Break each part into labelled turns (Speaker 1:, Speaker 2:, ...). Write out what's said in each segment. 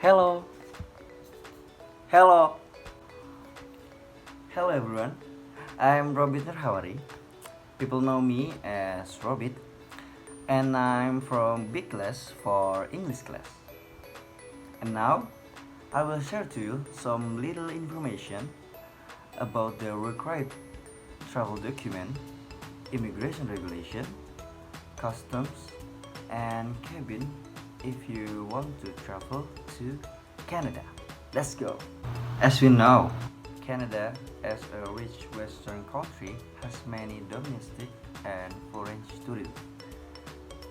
Speaker 1: Hello, hello, hello everyone. I'm Robith Nur Hawari. People know me as Robith, and I'm from big class for English class. And now I will share to you some little information about the required travel document, immigration regulation, customs, and cabin if you want to travel to Canada. Let's go! As we know, Canada, as a rich Western country, has many domestic and foreign students.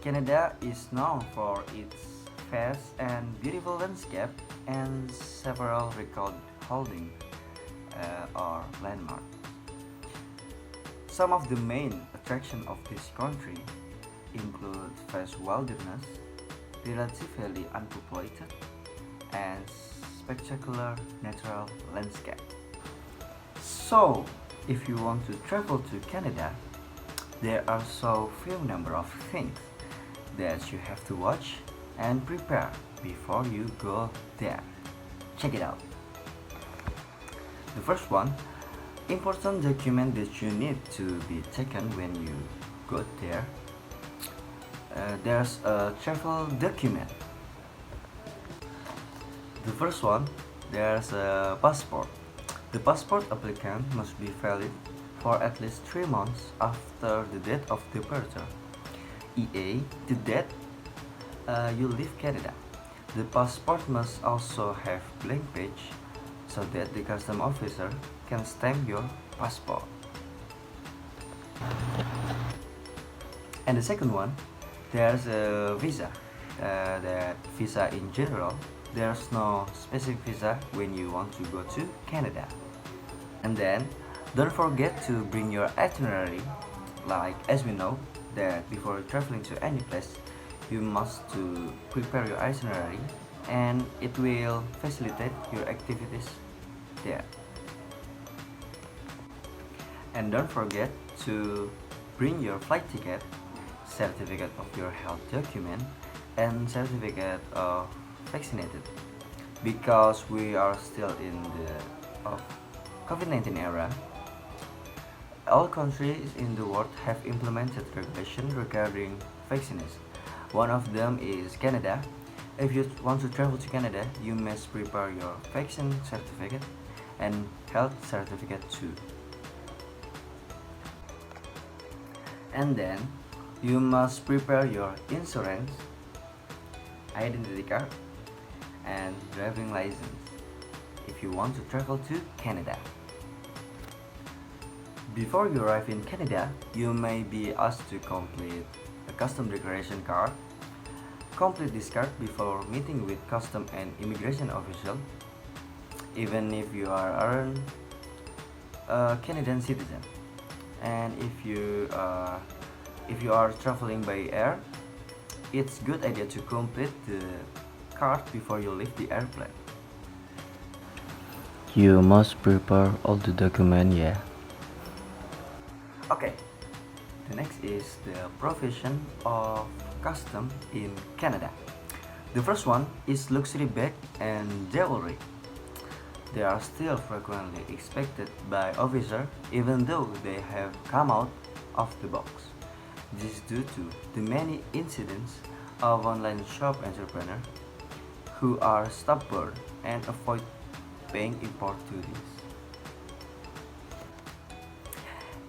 Speaker 1: Canada is known for its vast and beautiful landscape and several record-holding or landmarks. Some of the main attractions of this country include vast wilderness, relatively unpopulated, and spectacular natural landscape. So, if you want to travel to Canada, there are so few number of things that you have to watch and prepare before you go there. Check it out. The first one, important document that you need to be taken when you go there. There's a travel document. The first one, there's a passport. The passport applicant must be valid for at least 3 months after the date of departure, e.a. the date you leave Canada. The passport must also have blank page so that the custom officer can stamp your passport. And the second one, there's a visa. The visa in general, there's no specific visa when you want to go to Canada. And then, don't forget to bring your itinerary. Like as we know that before traveling to any place, you must to prepare your itinerary, and it will facilitate your activities there. And don't forget to bring your flight ticket, certificate of your health document, and certificate of vaccinated, because we are still in the COVID-19 era. All countries in the world have implemented regulations regarding vaccination. One of them is Canada. If you want to travel to Canada, you must prepare your vaccine certificate and health certificate too. And then you must prepare your insurance, identity card, and driving license if you want to travel to Canada. Before you arrive in Canada, you may be asked to complete a custom declaration card. Complete this card before meeting with custom and immigration official, even if you aren't a Canadian citizen. And if you are traveling by air, it's good idea to complete the card before you leave the airplane.
Speaker 2: You must prepare all the documents, yeah.
Speaker 1: Okay, the next is the profession of custom in Canada. The first one is luxury bag and jewelry. They are still frequently expected by officers even though they have come out of the box. This is due to the many incidents of online shop entrepreneurs who are stubborn and avoid paying import duties.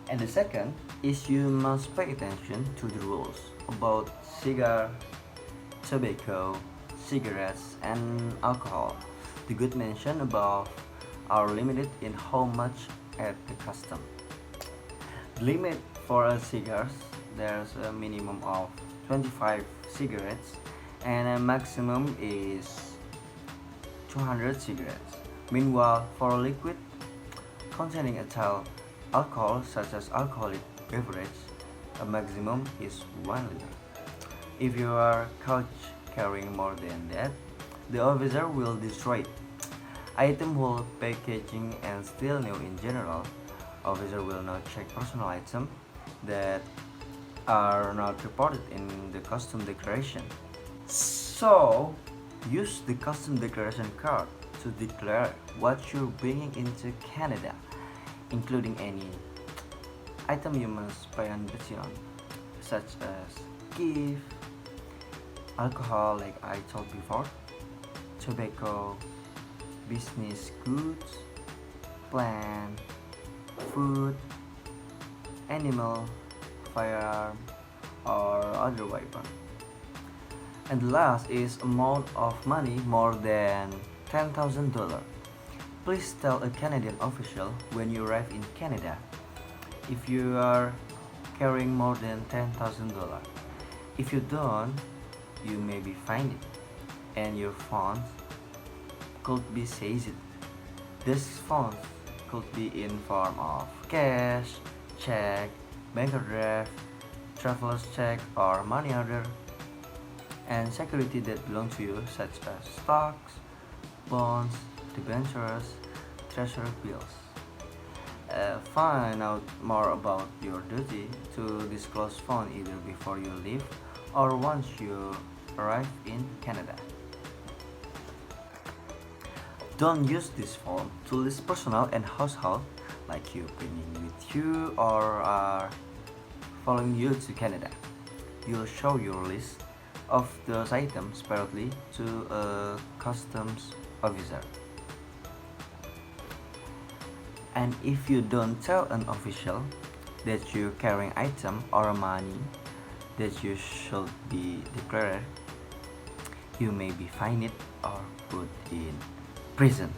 Speaker 1: And the second is you must pay attention to the rules about cigar, tobacco, cigarettes, and alcohol. The good mention above are limited in how much at the custom. The limit for cigars, there's a minimum of 25 cigarettes and a maximum is 200 cigarettes. Meanwhile, for liquid containing ethyl alcohol such as alcoholic beverage, a maximum is 1 liter. If you are caught carrying more than that, the officer will destroy it. Item whole packaging and still new in general. Officer will not check personal items that are not reported in the custom declaration. So, Use the custom declaration card to declare what you're bringing into Canada, including any item you must pay on duty on, such as gift, alcohol like I told before, tobacco, business goods, plant, food, animal, firearm, or other weapon. And the last is amount of money more than $10,000. Please tell a Canadian official when you arrive in Canada if you are carrying more than $10,000. If you don't, you may be fined and your funds could be seized. These funds could be in form of cash, check, bank overdraft, traveler's check, or money order, and security that belong to you, such as stocks, bonds, debentures, treasury bills. Find out more about your duty to disclose funds either before you leave or once you arrive in Canada. Don't use this form to list personal and household like you bringing with you or are following you to Canada. You'll show your list of those items separately to a customs officer. And if you don't tell an official that you're carrying item or money that you should be declared, you may be fined or put in prison.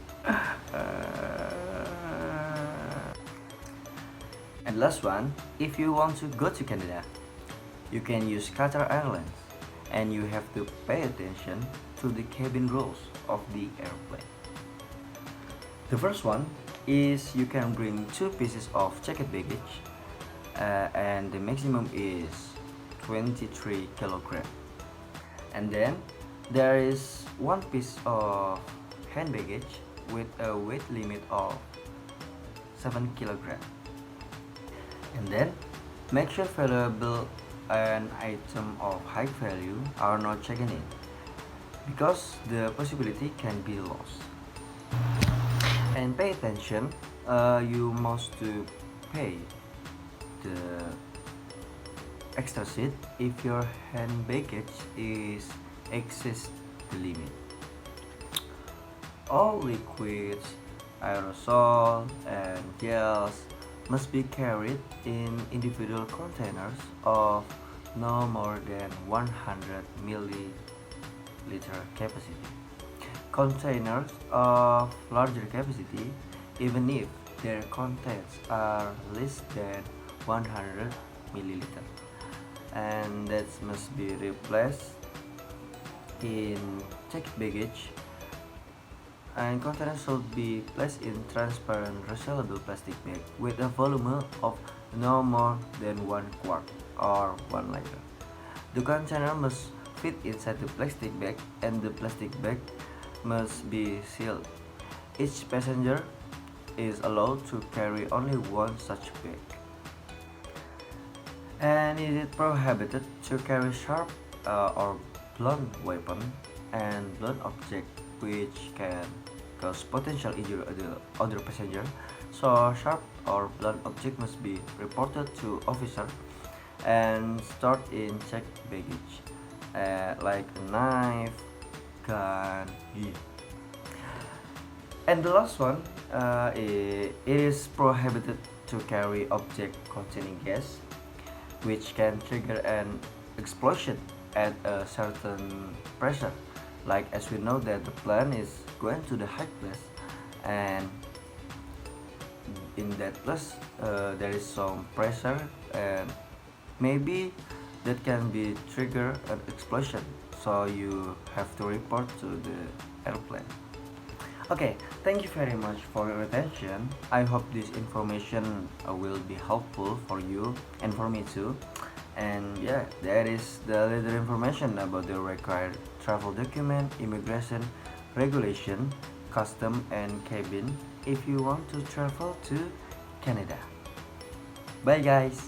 Speaker 1: And last one, if you want to go to Canada, you can use Qatar Airlines, and you have to pay attention to the cabin rules of the airplane. The first one is you can bring 2 pieces of checked baggage, and the maximum is 23 kilograms. And then there is 1 piece of hand baggage with a weight limit of 7 kilograms. And then make sure valuable and item of high value are not checked in, because the possibility can be lost. And pay attention, you must to pay the extra seat if your hand baggage is exceeds the limit. All liquids, aerosol, and gels must be carried in individual containers of no more than 100 milliliter capacity. Containers of larger capacity, even if their contents are less than 100 milliliter, and that must be replaced in checked baggage. And containers should be placed in transparent resealable plastic bag with a volume of no more than 1 quart or 1 liter. The container must fit inside the plastic bag, and the plastic bag must be sealed. Each passenger is allowed to carry only 1 such bag. And it is prohibited to carry sharp or blunt weapon and blunt object which can cause potential injury to the other passenger. So sharp or blunt object must be reported to officer and stored in checked baggage, like a knife, gun. And the last one, it is prohibited to carry object containing gas, which can trigger an explosion at a certain pressure. Like as we know that the plane is going to the high place, and in that place there is some pressure, and maybe that can be trigger an explosion, so you have to report to the airplane. Okay, thank you very much for your attention. I hope this information will be helpful for you and for me too. And yeah, that is the little information about the required travel document, immigration, regulation, custom, and cabin if you want to travel to Canada. Bye guys!